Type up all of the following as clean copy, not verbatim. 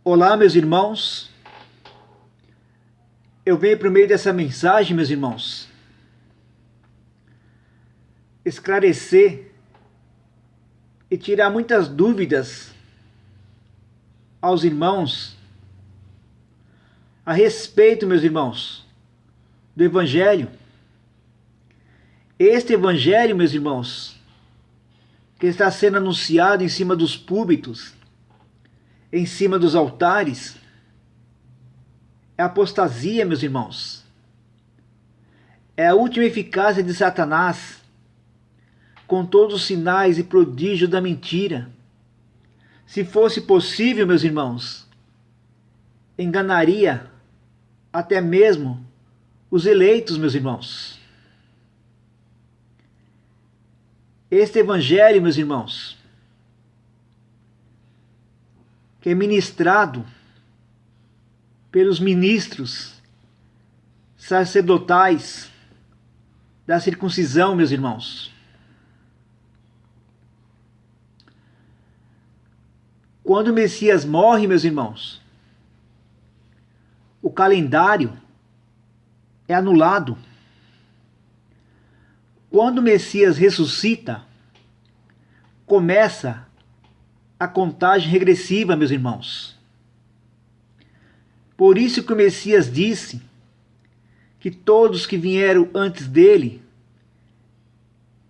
Olá, meus irmãos. Eu venho por meio dessa mensagem, meus irmãos, esclarecer e tirar muitas dúvidas aos irmãos a respeito, meus irmãos, do Evangelho. Este Evangelho, meus irmãos, que está sendo anunciado em cima dos púlpitos, em cima dos altares, é apostasia, meus irmãos. É a última eficácia de Satanás, com todos os sinais e prodígios da mentira. Se fosse possível, meus irmãos, enganaria até mesmo os eleitos, meus irmãos. Este Evangelho, meus irmãos, que é ministrado pelos ministros sacerdotais da circuncisão, meus irmãos. Quando o Messias morre, meus irmãos, o calendário é anulado. Quando o Messias ressuscita, começa a contagem regressiva, meus irmãos. Por isso que o Messias disse que todos que vieram antes dele,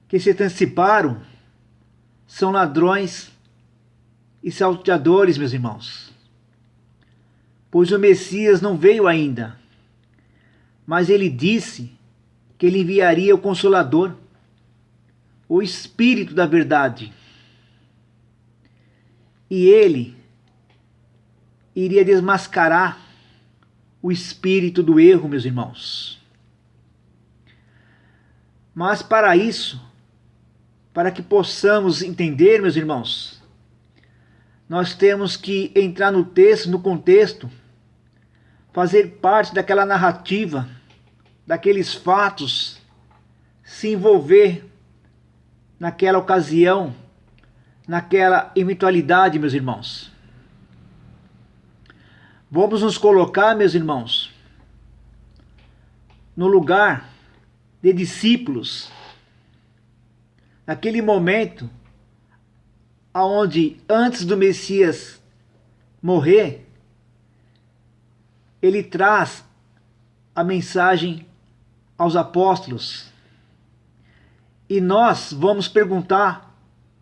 que se anteciparam, são ladrões e salteadores, meus irmãos. Pois o Messias não veio ainda, mas ele disse que ele enviaria o Consolador, o Espírito da Verdade. E ele iria desmascarar o espírito do erro, meus irmãos. Mas para isso, para que possamos entender, meus irmãos, nós temos que entrar no texto, no contexto, fazer parte daquela narrativa, daqueles fatos, se envolver naquela ocasião, naquela eventualidade, meus irmãos. Vamos nos colocar, meus irmãos, no lugar de discípulos, naquele momento onde, antes do Messias morrer, ele traz a mensagem aos apóstolos. E nós vamos perguntar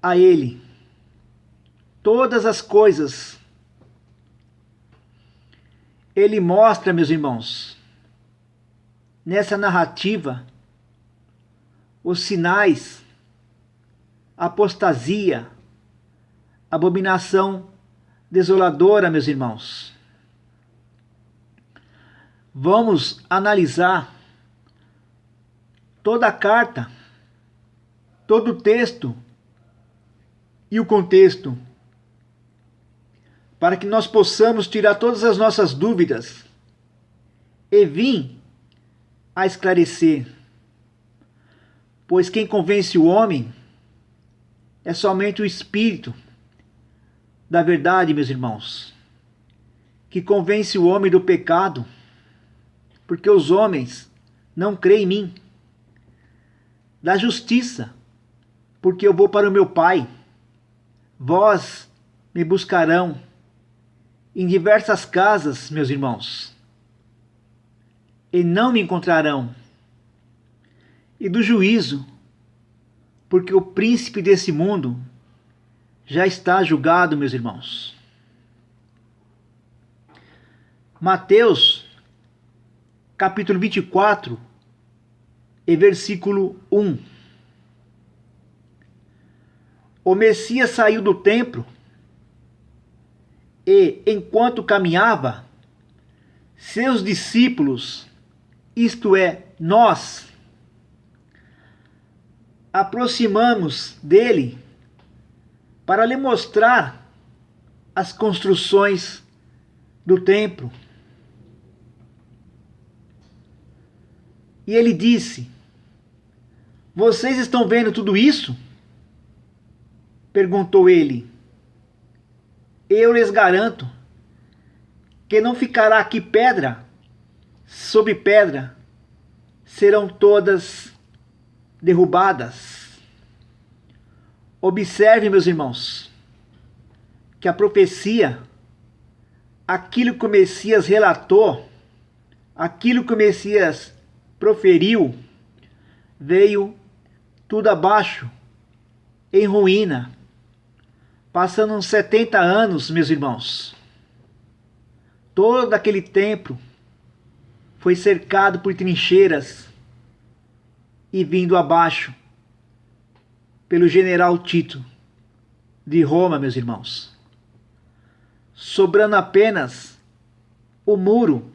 a ele todas as coisas. Ele mostra, meus irmãos, nessa narrativa, os sinais, apostasia, abominação desoladora, meus irmãos. Vamos analisar toda a carta, todo o texto e o contexto, para que nós possamos tirar todas as nossas dúvidas e vir a esclarecer. Pois quem convence o homem é somente o Espírito da verdade, meus irmãos, que convence o homem do pecado, porque os homens não creem em mim. Da justiça, porque eu vou para o meu Pai. Vós me buscarão em diversas casas, meus irmãos, e não me encontrarão. E do juízo, porque o príncipe desse mundo já está julgado, meus irmãos. Mateus, capítulo 24, e versículo 1. O Messias saiu do templo e, enquanto caminhava, seus discípulos, isto é, nós, aproximamos dele para lhe mostrar as construções do templo. E ele disse: vocês estão vendo tudo isso? Perguntou ele. Eu lhes garanto que não ficará aqui pedra sobre pedra, serão todas derrubadas. Observe, meus irmãos, que a profecia, aquilo que o Messias relatou, aquilo que o Messias proferiu, veio tudo abaixo, em ruína, passando uns 70 anos, meus irmãos. Todo aquele templo foi cercado por trincheiras e vindo abaixo pelo general Tito de Roma, meus irmãos. Sobrando apenas o muro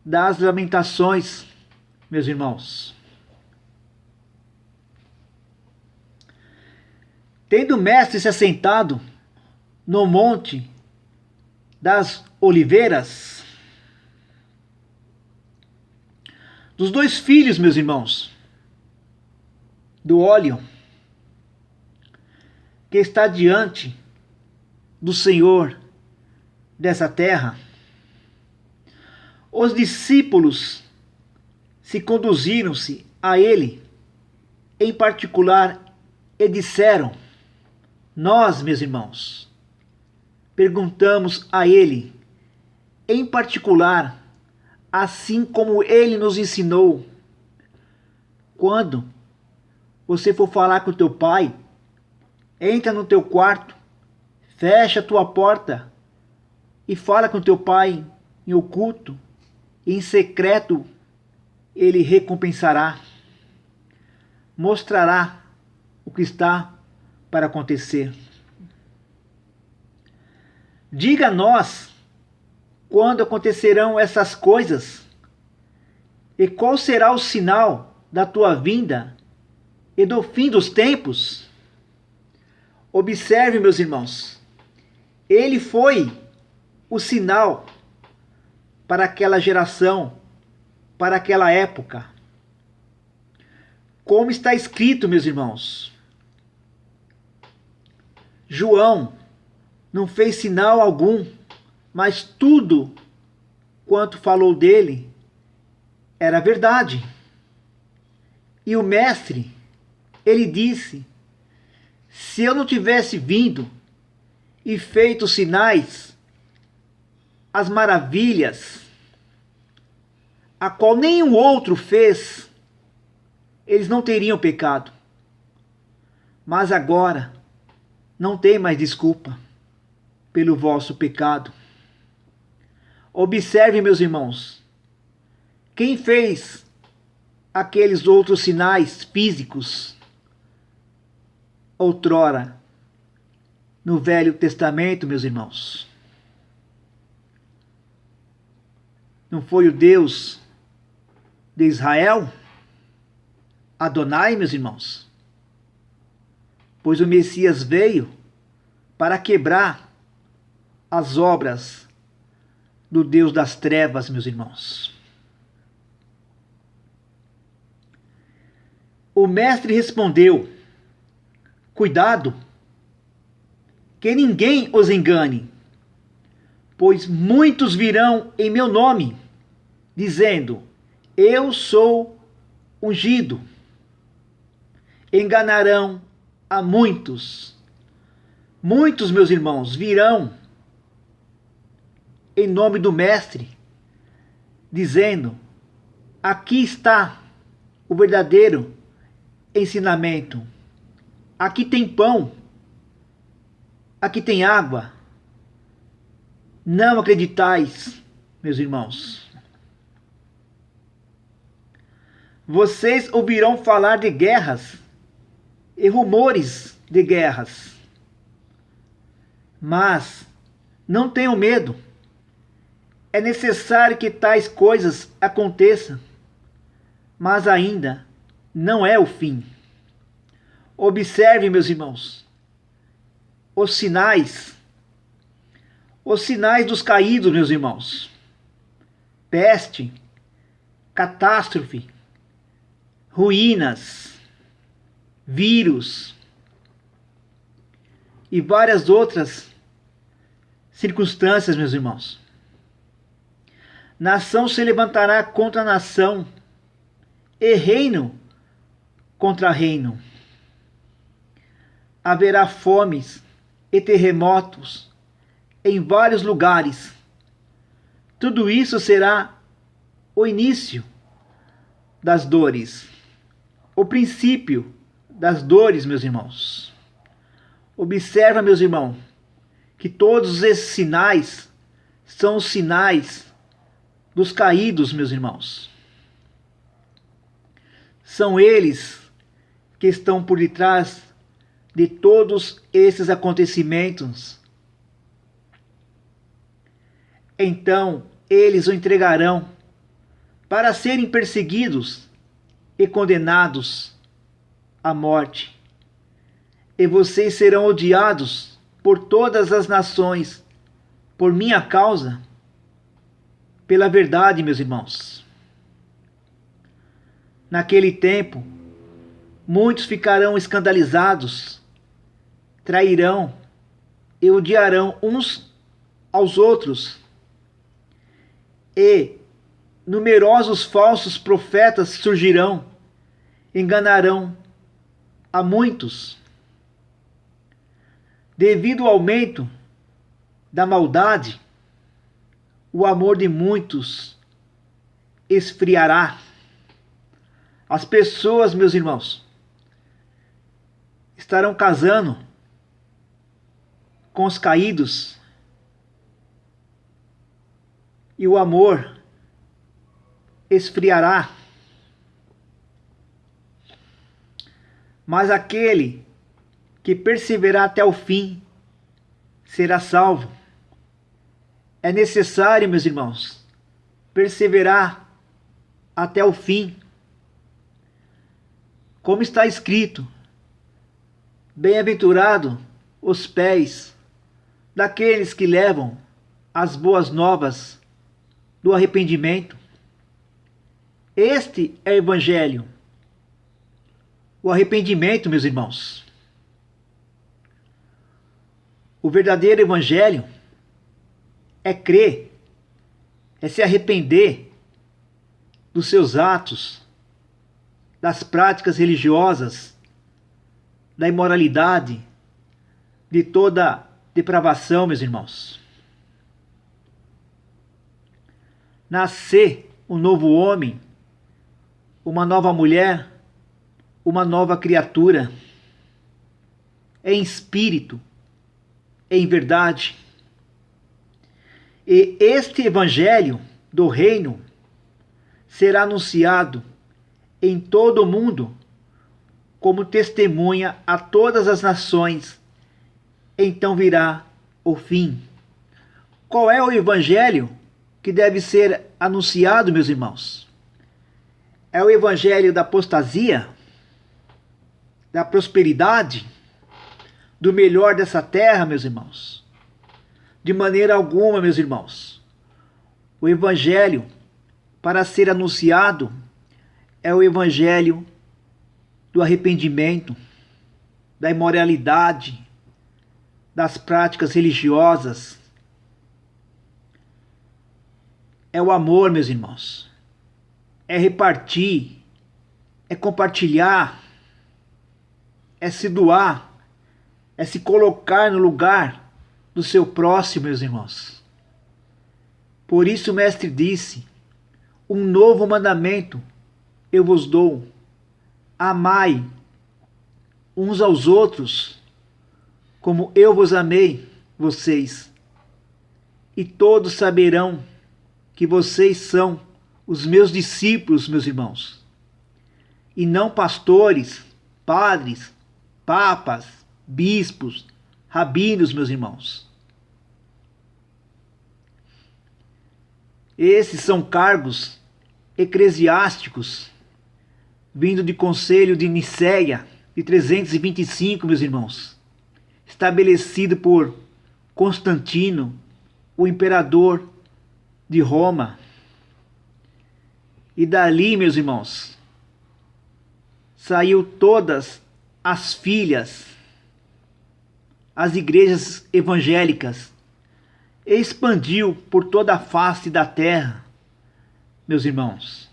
das lamentações, meus irmãos. Tendo o mestre se assentado no monte das oliveiras, dos 2 filhos, meus irmãos, do óleo, que está diante do Senhor dessa terra, os discípulos se conduziram-se a ele, em particular, e disseram: nós, meus irmãos, perguntamos a ele, em particular, assim como ele nos ensinou, quando você for falar com teu pai, entra no teu quarto, fecha a tua porta e fala com teu pai em oculto, e em secreto ele recompensará, mostrará o que está para acontecer. Diga a nós quando acontecerão essas coisas e qual será o sinal da tua vinda e do fim dos tempos. Observe, meus irmãos, ele foi o sinal para aquela geração, para aquela época. Como está escrito, meus irmãos, João não fez sinal algum, mas tudo quanto falou dele era verdade. E o mestre, ele disse: se eu não tivesse vindo e feito sinais, as maravilhas, a qual nenhum outro fez, eles não teriam pecado. Mas agora não tem mais desculpa pelo vosso pecado. Observe, meus irmãos, quem fez aqueles outros sinais físicos outrora no Velho Testamento, meus irmãos? Não foi o Deus de Israel? Adonai, meus irmãos? Pois o Messias veio para quebrar as obras do Deus das trevas, meus irmãos. O mestre respondeu: cuidado, que ninguém os engane, pois muitos virão em meu nome, dizendo: eu sou ungido. Enganarão a muitos. Muitos, meus irmãos, virão em nome do mestre, dizendo: aqui está o verdadeiro ensinamento. Aqui tem pão. Aqui tem água. Não acreditais, meus irmãos. Vocês ouvirão falar de guerras e rumores de guerras. Mas não tenham medo. É necessário que tais coisas aconteçam, mas ainda não é o fim. Observe, meus irmãos, os sinais dos caídos, meus irmãos. Peste, catástrofe, ruínas, vírus e várias outras circunstâncias, meus irmãos. Nação se levantará contra nação, e reino contra reino. Haverá fomes e terremotos em vários lugares. Tudo isso será o início das dores, o princípio das dores, meus irmãos. Observa, meus irmãos, que todos esses sinais são os sinais dos caídos, meus irmãos. São eles que estão por detrás de todos esses acontecimentos. Então eles o entregarão para serem perseguidos e condenados à morte. E vocês serão odiados por todas as nações, por minha causa, pela verdade, meus irmãos. Naquele tempo, muitos ficarão escandalizados, trairão e odiarão uns aos outros, e numerosos falsos profetas surgirão, enganarão a muitos. Devido ao aumento da maldade, o amor de muitos esfriará. As pessoas, meus irmãos, estarão casando com os caídos, e o amor esfriará. Mas aquele que perseverar até o fim será salvo. É necessário, meus irmãos, perseverar até o fim. Como está escrito: bem-aventurado os pés daqueles que levam as boas novas do arrependimento. Este é o Evangelho. O arrependimento, meus irmãos. O verdadeiro Evangelho é crer, é se arrepender dos seus atos, das práticas religiosas, da imoralidade, de toda depravação, meus irmãos. Nascer um novo homem, uma nova mulher, uma nova criatura, em espírito, em verdade. E este evangelho do reino será anunciado em todo o mundo como testemunha a todas as nações. Então virá o fim. Qual é o evangelho que deve ser anunciado, meus irmãos? É o evangelho da apostasia, da prosperidade, do melhor dessa terra, meus irmãos? De maneira alguma, meus irmãos. O evangelho para ser anunciado é o evangelho do arrependimento, da imoralidade, das práticas religiosas. É o amor, meus irmãos. É repartir, é compartilhar, é se doar, é se colocar no lugar do seu próximo, meus irmãos. Por isso o mestre disse: um novo mandamento eu vos dou, amai uns aos outros, como eu vos amei vocês, e todos saberão que vocês são os meus discípulos, meus irmãos, e não pastores, padres, papas, bispos, rabinos, meus irmãos. Esses são cargos eclesiásticos, vindo de conselho de Nicéia, de 325, meus irmãos, estabelecido por Constantino, o imperador de Roma. E dali, meus irmãos, saiu todas as filhas, as igrejas evangélicas, e expandiu por toda a face da terra, meus irmãos.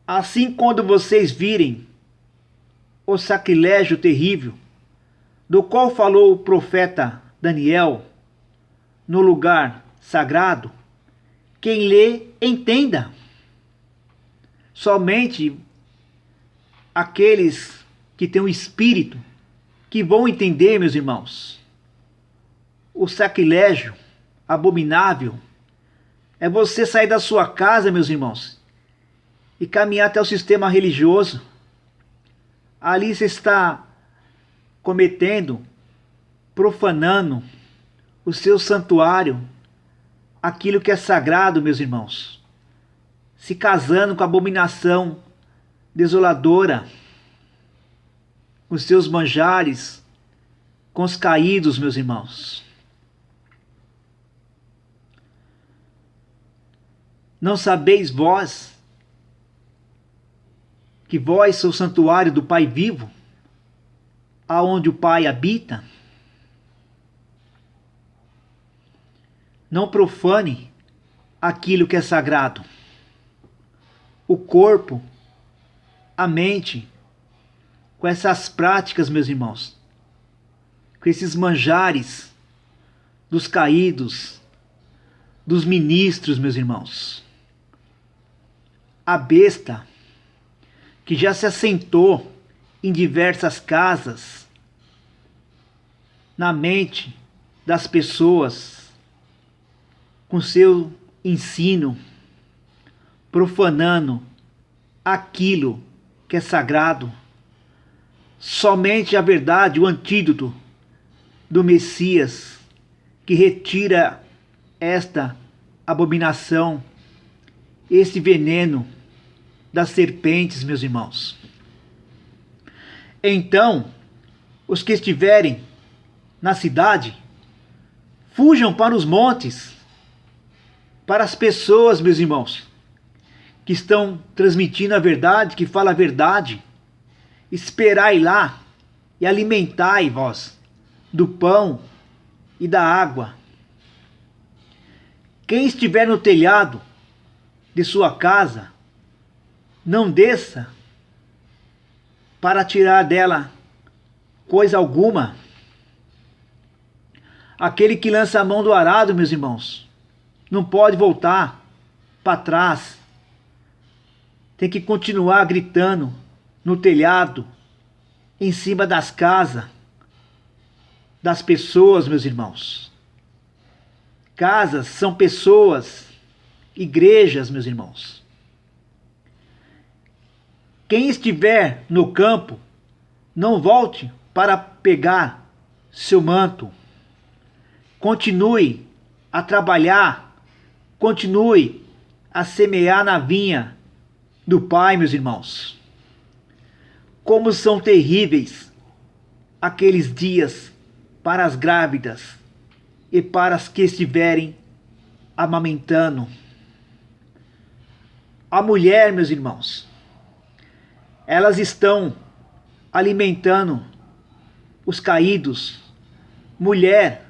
Assim, quando vocês virem o sacrilégio terrível, do qual falou o profeta Daniel, no lugar sagrado, quem lê, entenda. Somente aqueles que têm o espírito que vão entender, meus irmãos. O sacrilégio abominável é você sair da sua casa, meus irmãos, e caminhar até o sistema religioso. Ali você está cometendo, profanando o seu santuário, aquilo que é sagrado, meus irmãos. Se casando com a abominação desoladora, com os seus manjares, com os caídos, meus irmãos. Não sabeis vós que vós sois o santuário do Pai vivo, aonde o Pai habita? Não profane aquilo que é sagrado. O corpo, a mente, com essas práticas, meus irmãos, com esses manjares dos caídos, dos ministros, meus irmãos. A besta que já se assentou em diversas casas, na mente das pessoas, com seu ensino, profanando aquilo que é sagrado. Somente a verdade, o antídoto do Messias, que retira esta abominação, este veneno das serpentes, meus irmãos. Então, os que estiverem na cidade, fujam para os montes, para as pessoas, meus irmãos, que estão transmitindo a verdade, que falam a verdade. Esperai lá e alimentai vós do pão e da água. Quem estiver no telhado de sua casa, não desça para tirar dela coisa alguma. Aquele que lança a mão do arado, meus irmãos, não pode voltar para trás. Tem que continuar gritando no telhado, em cima das casas, das pessoas, meus irmãos. Casas são pessoas, igrejas, meus irmãos. Quem estiver no campo, não volte para pegar seu manto. Continue a trabalhar, continue a semear na vinha do Pai, meus irmãos. Como são terríveis aqueles dias para as grávidas e para as que estiverem amamentando. A mulher, meus irmãos, elas estão alimentando os caídos. Mulher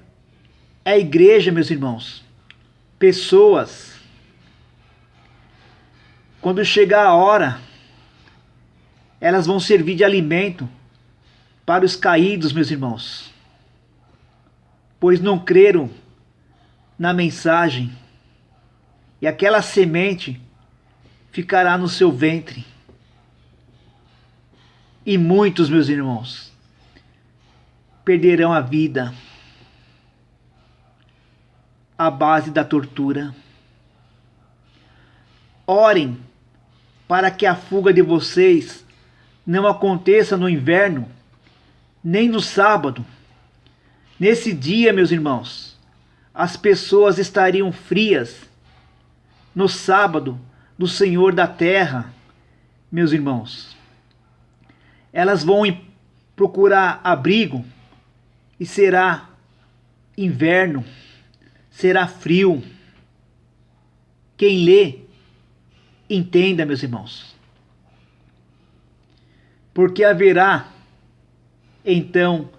é a igreja, meus irmãos. Pessoas, quando chegar a hora, elas vão servir de alimento para os caídos, meus irmãos, pois não creram na mensagem, e aquela semente ficará no seu ventre. E muitos, meus irmãos, perderão a vida à base da tortura. Orem para que a fuga de vocês não aconteça no inverno, nem no sábado. Nesse dia, meus irmãos, as pessoas estariam frias. No sábado do Senhor da terra, meus irmãos, elas vão procurar abrigo e será inverno, será frio. Quem lê, entenda, meus irmãos. Porque haverá, então,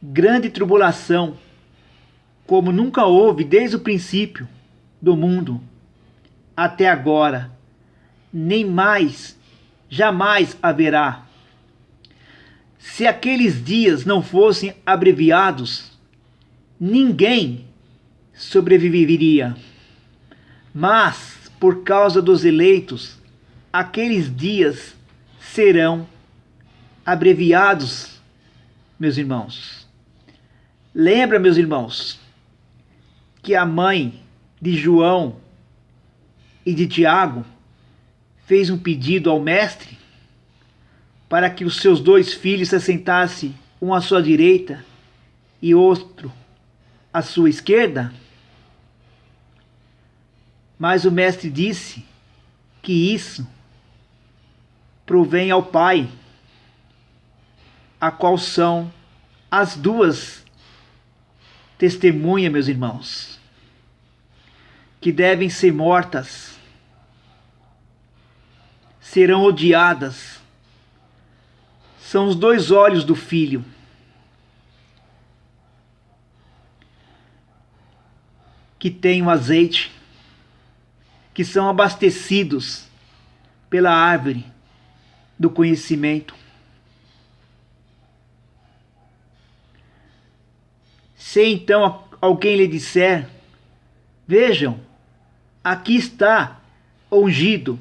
grande tribulação, como nunca houve desde o princípio, do mundo até agora, nem mais, jamais haverá. Se aqueles dias não fossem abreviados, ninguém sobreviveria. Mas, por causa dos eleitos, aqueles dias serão abreviados, meus irmãos. Lembra, meus irmãos, que a mãe de João e de Tiago fez um pedido ao mestre para que os seus 2 filhos se assentassem, um à sua direita e outro à sua esquerda? Mas o mestre disse que isso provém ao Pai, a qual são as 2 testemunhas, meus irmãos, que devem ser mortas, serão odiadas. São os 2 olhos do filho, que têm o azeite, que são abastecidos pela árvore do conhecimento. Se então alguém lhe disser: vejam, aqui está o ungido,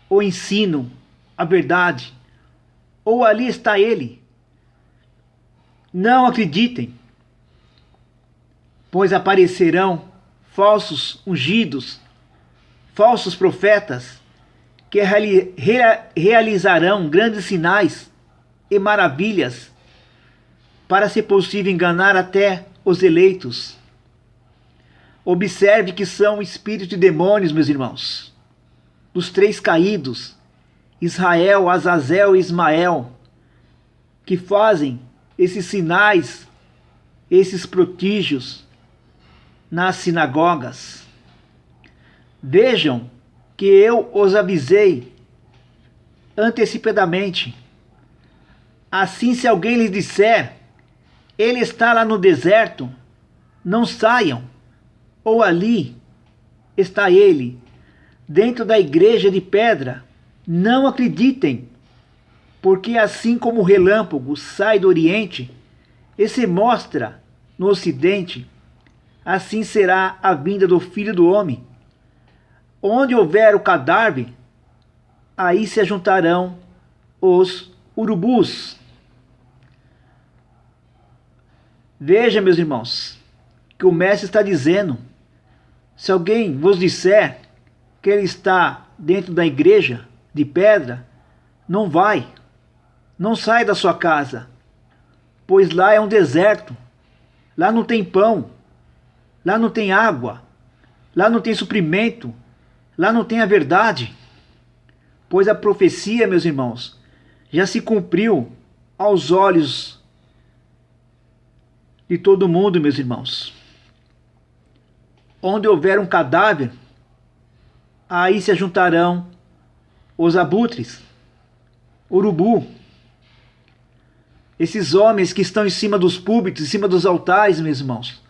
o ensino, a verdade, ou ali está ele, não acreditem, pois aparecerão falsos ungidos, falsos profetas, que realizarão grandes sinais e maravilhas, para, se possível, enganar até os eleitos. Observe que são espíritos de demônios, meus irmãos, dos 3 caídos, Israel, Azazel e Ismael, que fazem esses sinais, esses prodígios nas sinagogas. Vejam que eu os avisei antecipadamente. Assim, se alguém lhes disser: ele está lá no deserto, não saiam, ou ali está ele, dentro da igreja de pedra, não acreditem, porque assim como o relâmpago sai do oriente e se mostra no ocidente, assim será a vinda do Filho do Homem. Onde houver o cadáver, aí se ajuntarão os urubus. Veja, meus irmãos, que o mestre está dizendo: se alguém vos disser que ele está dentro da igreja de pedra, não vai, não sai da sua casa, pois lá é um deserto, lá não tem pão, lá não tem água, lá não tem suprimento, lá não tem a verdade, pois a profecia, meus irmãos, já se cumpriu aos olhos de todo mundo, meus irmãos. Onde houver um cadáver, aí se ajuntarão os abutres, urubu. Esses homens que estão em cima dos púlpitos, em cima dos altares, meus irmãos,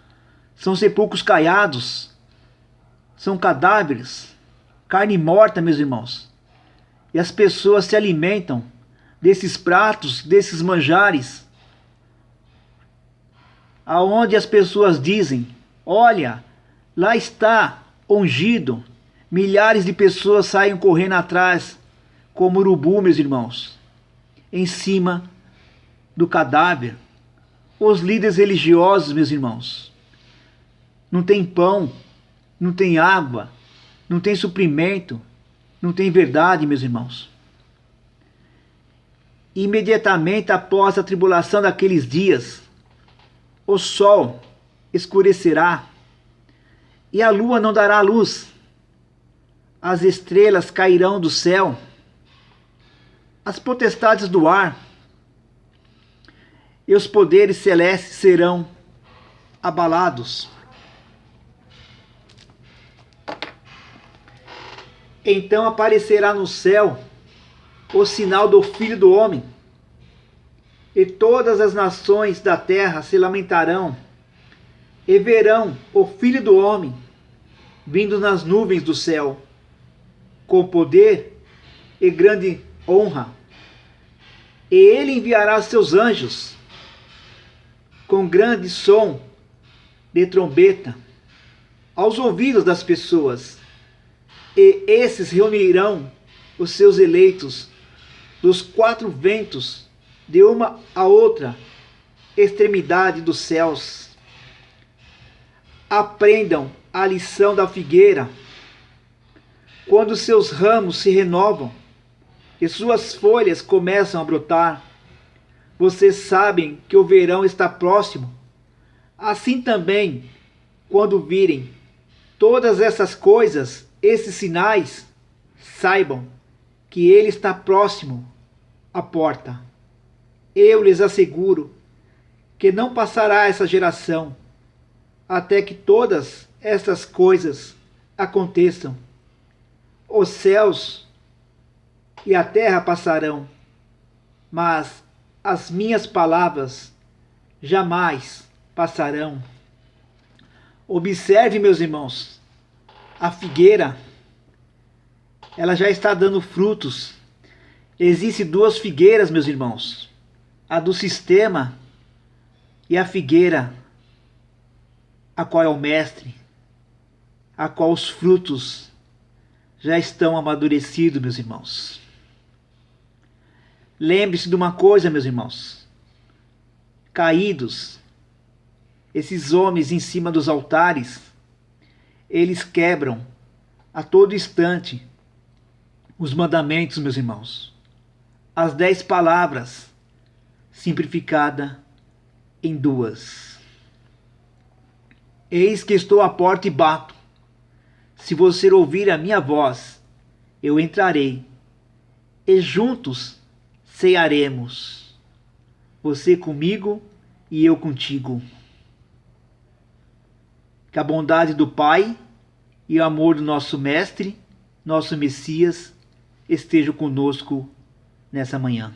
são sepulcros caiados, são cadáveres, carne morta, meus irmãos. E as pessoas se alimentam desses pratos, desses manjares, aonde as pessoas dizem: olha, lá está ungido. Milhares de pessoas saem correndo atrás, como urubu, meus irmãos, em cima do cadáver. Os líderes religiosos, meus irmãos, não tem pão, não tem água, não tem suprimento, não tem verdade, meus irmãos. Imediatamente após a tribulação daqueles dias, o sol escurecerá e a lua não dará luz. As estrelas cairão do céu, as potestades do ar e os poderes celestes serão abalados. Então aparecerá no céu o sinal do Filho do Homem, e todas as nações da terra se lamentarão, e verão o Filho do Homem vindo nas nuvens do céu, com poder e grande honra. E ele enviará seus anjos com grande som de trombeta aos ouvidos das pessoas, e esses reunirão os seus eleitos dos quatro ventos, de uma a outra extremidade dos céus. Aprendam a lição da figueira. Quando seus ramos se renovam e suas folhas começam a brotar, vocês sabem que o verão está próximo. Assim também, quando virem todas essas coisas, esses sinais, saibam que ele está próximo à porta. Eu lhes asseguro que não passará essa geração até que todas essas coisas aconteçam. Os céus e a terra passarão, mas as minhas palavras jamais passarão. Observe, meus irmãos, a figueira, ela já está dando frutos. Existem duas figueiras, meus irmãos, a do sistema e a figueira, a qual é o mestre, a qual os frutos já estão amadurecidos, meus irmãos. Lembre-se de uma coisa, meus irmãos, caídos, esses homens em cima dos altares, eles quebram a todo instante os mandamentos, meus irmãos. As 10 palavras, simplificada em 2. Eis que estou à porta e bato. Se você ouvir a minha voz, eu entrarei, e juntos cearemos, você comigo e eu contigo. Que a bondade do Pai e o amor do nosso Mestre, nosso Messias, estejam conosco nessa manhã.